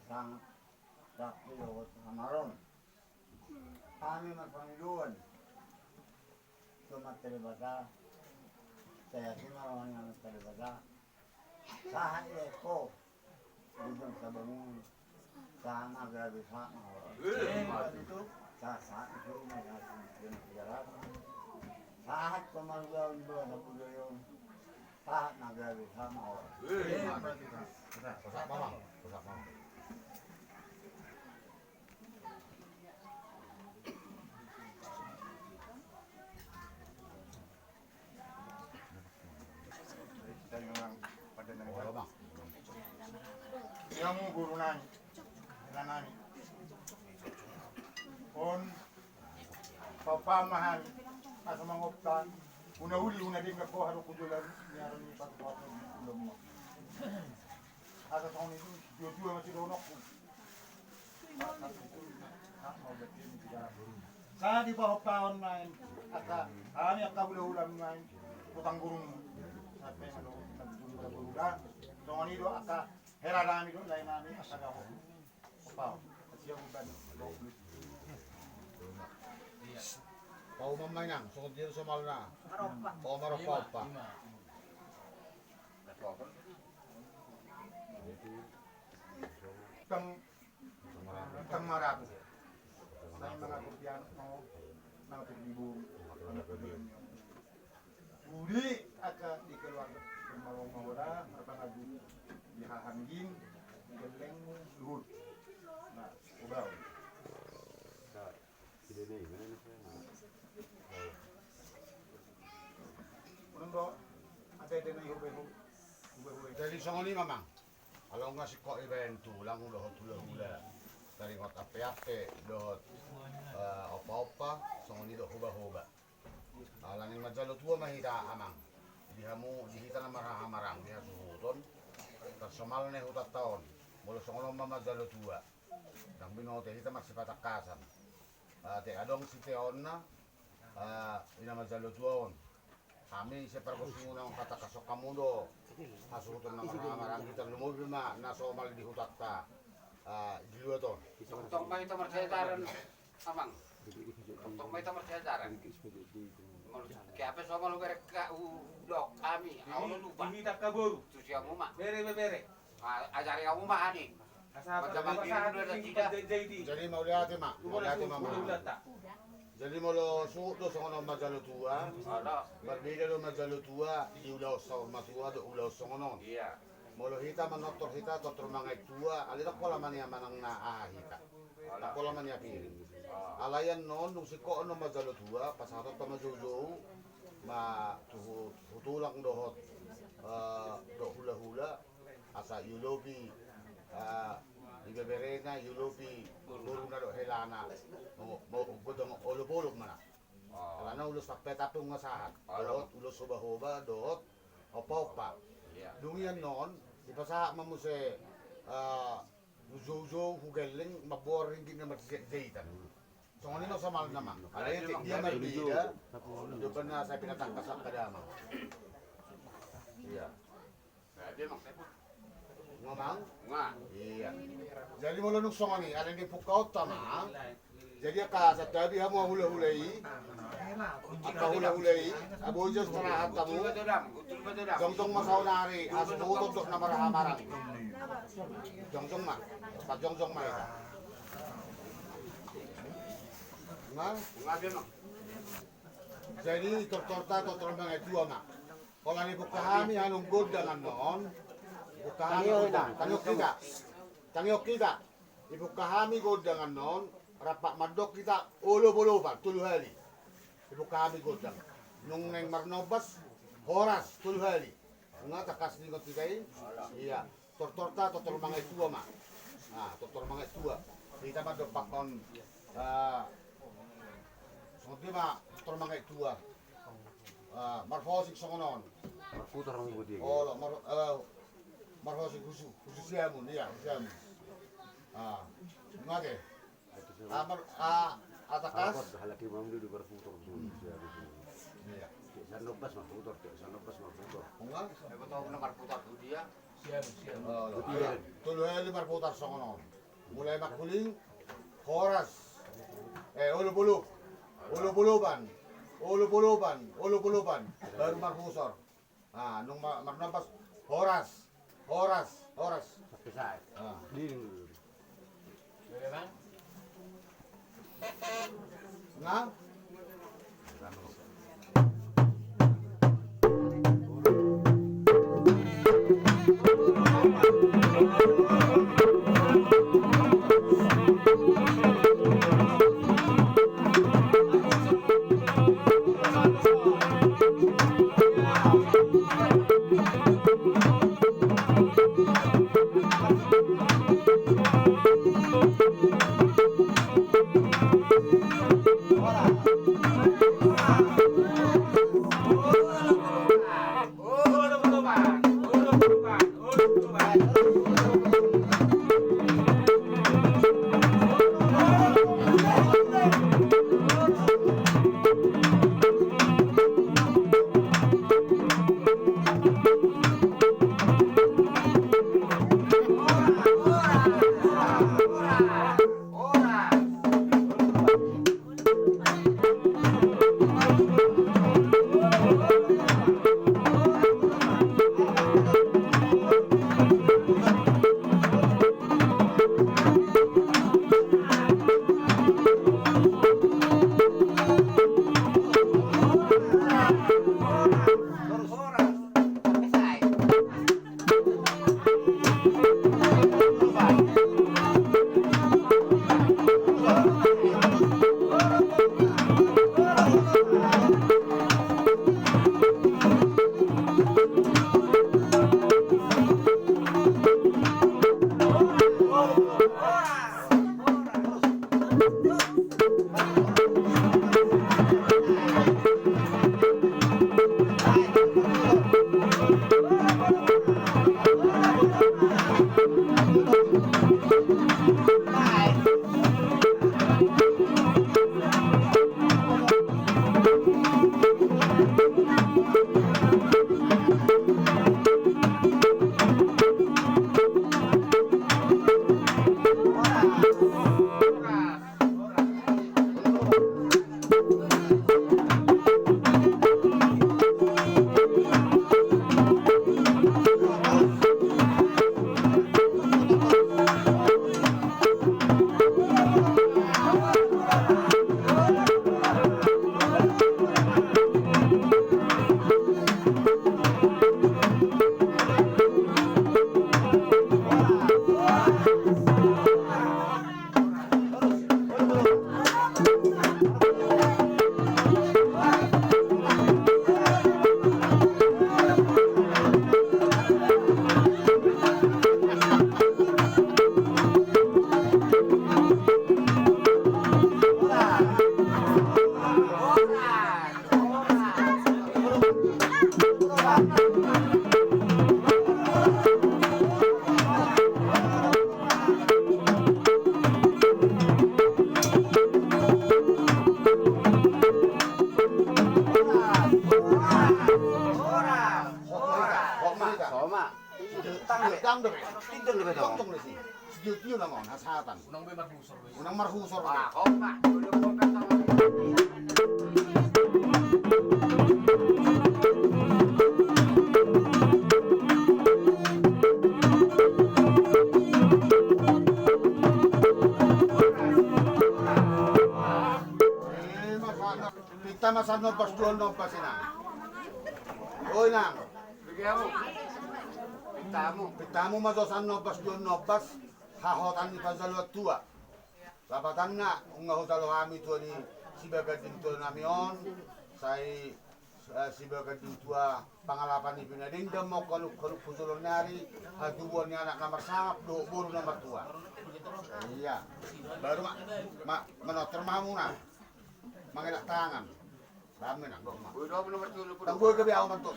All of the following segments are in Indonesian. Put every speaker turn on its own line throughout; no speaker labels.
sang sakti lewat hamaron. Kami magpamiluan. Tumat teribata. Saya simaron yang teribata. Sahan ko. Bidang sa bangun. Sahan agrabe sa mga. Sahan ko may asin yung tiyarat. Sahat pemanggilan dua sepuluh yon. Sahat nagrabe sa mga.
Kosak mamang.
Dari memang pada negara
Bang.
yang guru nani, nani, on papamahan asa mangoptan, una uli una din ko haro kujulan niyaron ni pagpapo ulom mo. Asa taon itu dua masih donok ko. Sa di bawah tahun main, aka ani aka ulam main utang gurung sampai ano nagdulura. So ani do aka heradami do lain nami asa gaho. Pao. Siya uban do.
Pau mamay nang, sukod dito sa mal na.
Maropa.
Pau maropaw pa.
Tang marami. Sa mga gurbiyan mo, mga pagbibo, mga pagbibo. Uli aka di keluarga pemawang mawala, marapangadu dihahangin, geleng luhut. Nah, ubaw. Unang do, ate din na yubeho.
Jadi songoni mamang. Kalau nggak sih kok event tulang udah hula. Dari ngot ape dot opa songoni do hoba. Langin majalo tua mahita amang. Dihita na marang diha suhuton. Tersemal ne hutat tahun. Mula songono majalo tua. Nang binote hita maksipatakasan. Te adong si teonna ina majalo tua on. Kami sepergusto ng katakasok kamundo. Asuhuton ng marang kita lumubi na somal di hutat ta. Diluaton.
Tong may tamar sedaran amang. Tong may tamar sedaran. Kaya apa somal lugar ka udok kami. Awal lupa.
Ini tak kabur.
Tu siya mo ma.
Bere.
Ajari ako ma ani.
Asa
Macam
Jadi mau lihat mak, mama. Jadi mau suut do songono majalo tua.
Ada.
Berbeda do majalo tua, di ulau saur matua do ulau songonon.
Iya.
Molo hita manotor hita totor mangai tua, alita kola mania manang na hita. Tak kola mania piring. Alayan non nung siko no majalo tua, pasato to majojo ma tulang dohot do hula asa yulobi ibeberena yulobi buruna do helana mo bodong olobolo mana. Karena ulus tapet ngasahat. Dot ulus soba-hoba dot opa-opa. Dungian non di pasa mamuse uzo hugeling maboring gina matzeitan. So nino sa mal naman. Alay dia berbeda. Depan na saya pinatangkas ang kadama. Iya.
Ada mak.
Ngomong?
Nga.
Iya. Jadi mo lunok songoni, alay di pukaw tama. Jadi ka sa tabi mo hula-hulay. Aka hula-hulay. Abo Diyos tarahat tamu. Jongtong masaunari, aso tutok na marahamarang. Jongtong ma. Sa jongtong ma ita. Nga?
Nga mak.
Jadi torta mga dua ma. Kalau ni bukahami anong god dengan noon. Bukahami Tangyok kita. Ibukahami god dengan noon. Rapak madok kita ulo-ulo tuluhali. Ibukahami god dengan. Nung neng marnobas horas tuluhali. Nga takas ni ko tigay. Iya. Torta mga dua ma. Torta mga dua. Kita madok pakon Sonti ma torta mga dua. Marfosik songonon.
Putar ang budi.
Oh, marfosik khusus siamun, iya, siamun. Ngake. Atakas.
Halaki mamdu di berputar dulu.
Iya.
Sanobas mah putar, sanobas mah putar.
Enggak.
Aku tahu nomor putar tu dia.
Tuluyan 5 putar sa konon. Mulai makuling, horas. Ulu-bulu. Ulu-buluban. Ulu-buluban. Baru marhusor. Nung marnampas, horas.
Bisa.
Nah, unang marhusor. Kita masan nompas dual nompas ina. Oy nang.
Bigyan mo.
Pitamu masosan nompas dual nompas. Hahotan ni pazalwa tua. Lapatan na unga hotalo kami tua ni sibagadin tua namion. Sai sibagadin tua pangalapan ni pinading mau kalau pusulong nari haduan ni anak nomor sangap do buru nomor tua. Iya. Baru menoter mamu na. Mangelak tangan. Dami na gok ma.
Udah nomor 10.
Tanggoy ka biaw man to.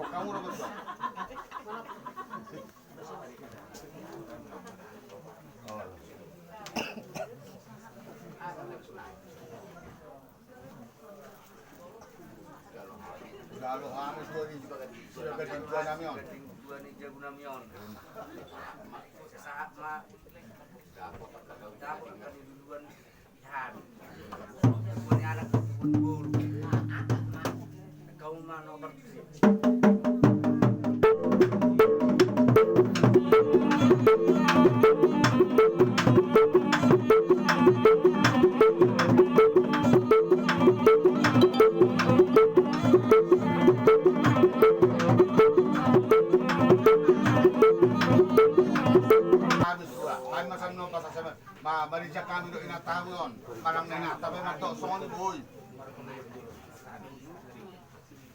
Pagkamu ra to. Lalo kami tua ni sibagadin tua namion.
Pak. Dapat kali duluan ihan. Punya anak bulu. Kau mana nomor
Marija kami do inatawion, malang inatawi matok songoni boy.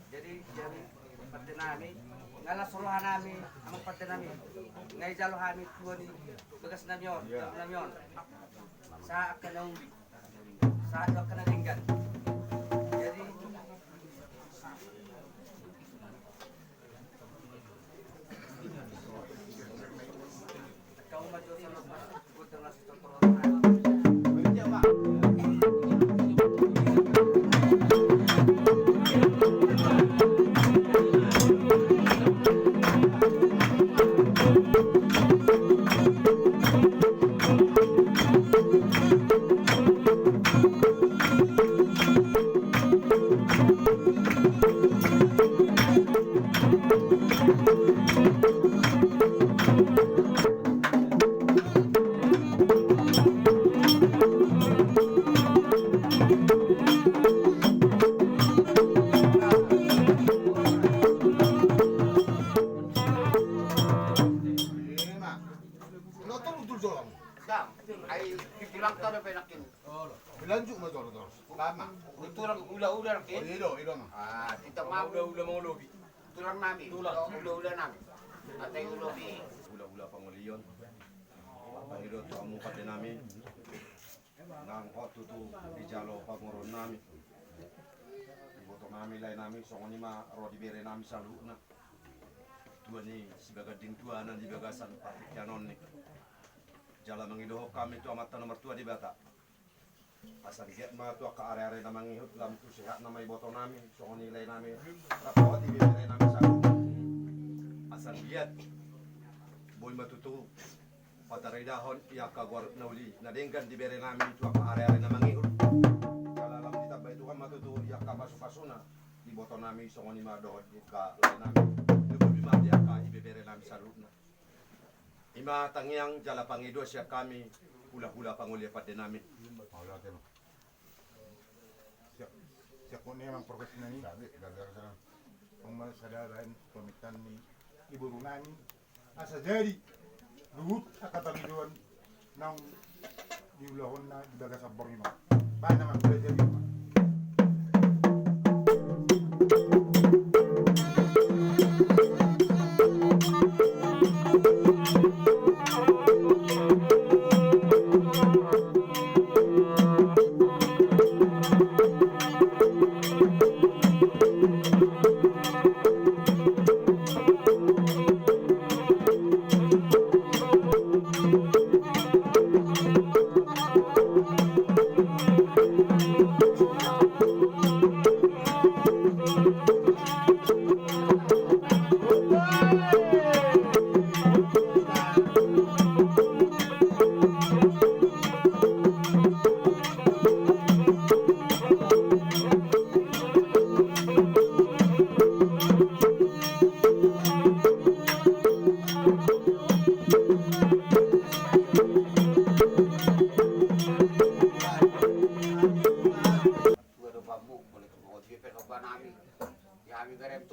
Jadi partai nami ngala suruhan nami amang partai nami ngai jalo kami tuan ni bekas namion sa akan umbi sa akan linggan jadi kau maju sama buat ngasih contoh
Lanjut mo dor. Tama.
Turang ula-ula kin.
Ilo ma.
Kita mau ula mau lobi. Turang nami. Ula nami. Atay ulobi.
Ula-ula pangolion. Pangilo to amo pati namin. Nang hotu tu di jalo pangoron namin. Boto namin lay namin so ni ma rodi bere namin sa luna. Tuan ni sebagai ding tuanan di bagasan pati kanon ni. Jala mangidohok kami tu amatan nomor 2 di Bata. Asal giat ma tu ka are-are na mangihut lam tu sehat na may boto namin so nilay namin rapat ibibigay namin sa asal giat boy matutu pataray dahon iya kagwar na uli nadenggan di bere namin tu ka are-are na mangihut kala lam ditabay tu ka matutu iya ka pasu-pasuna di boto namin so ni ma dohon ka lay namin lubi ma iya ka ibibere namin sa luna ima tangyang jala pangido siya kami hula-hula pangulipat din namin.
Wala tayo.
Siya ko niya ang profesional ni.
Sabi, gagara sana.
Ang malasadaran, pamitan ni Ibu Runani. Asa jadi, luhut at katangiduan ng diulahon na ibaga sa Borneo. Bahan naman, pwede rin.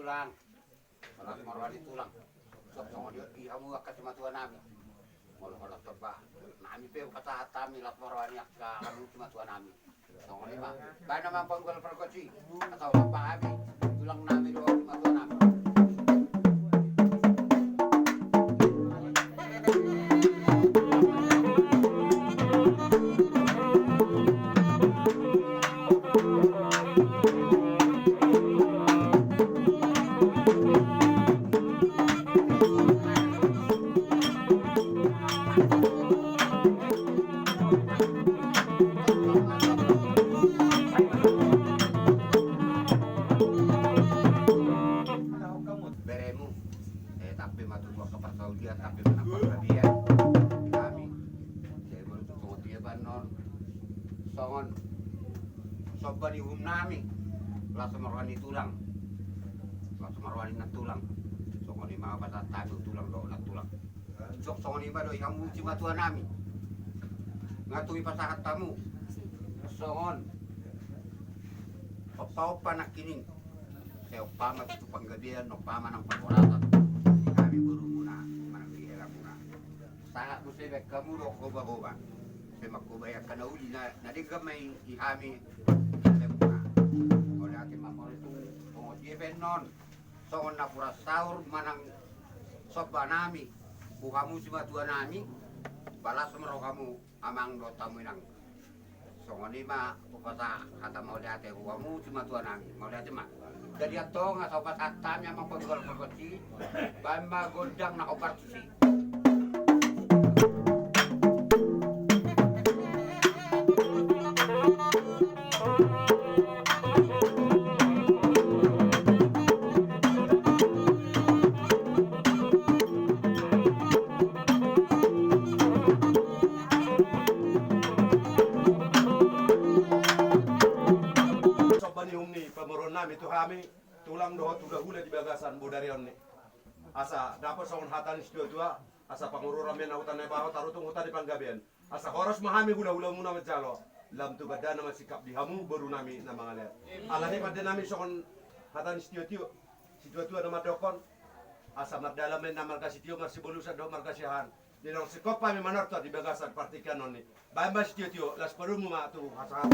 tulang. Malah marwani tulang. Sok songo dia ihamu akan cuma tuan nami. Malah tebah. Nami pe kata hatami lat marwani akka kamu cuma tuan nami. Songo ni mah. Bae nama panggol perkoci atau apa abi. Tulang nami doang cuma tuan nami. Sobbani nami. Laso marwani tulang. Laso marwani na tulang. Songoni mga patatago tulang do na tulang. Songoni ba do ikamu si matua nami. Ngatui pasakat tamu. Songon. Opa-opa na kining. Saya opama itu panggabian, opama ng pangkuratan. Kami buru muna, mananggihira muna. Sangat mo siya, kamu do koba-koba. Saya makubaya ka na uli na nadigamay ihami. Saya muna. O dati mamol itu, pungod non. Songon na pura sahur manang soba nami. Bukamu si matua nami. Balas mero kamu amang do tamu nang. Songon lima, pupasa kata mau dati bukamu si matua nami. Mau dati mah. Jadi ato nga sa patatami ang mapagwal-pagwasi, bahay magundang na kapartusi.
Itu kami tulang doh tuga hula di bagasan bodarion ni asa dapat songon hatan istiwa tua asa pangurura men autan baho tarutung utan di panggabian asa horos mahami hula-hula muna majalo lam tu badana masikap di hamu baru nami na mga ler alani pada nami songon hatan istiwa tua nama dokon asa mardala men na markasi tio marsi bolusa do markasihan di nong sikop pa mi manorto di bagasan partikan noni bae mas tio las parumu ma tu asa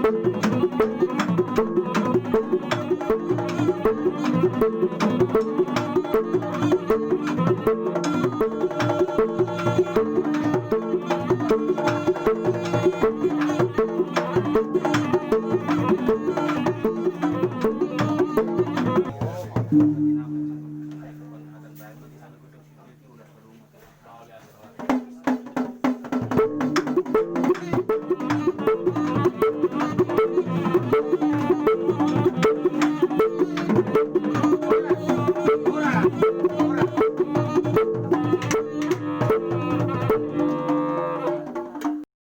Thank you.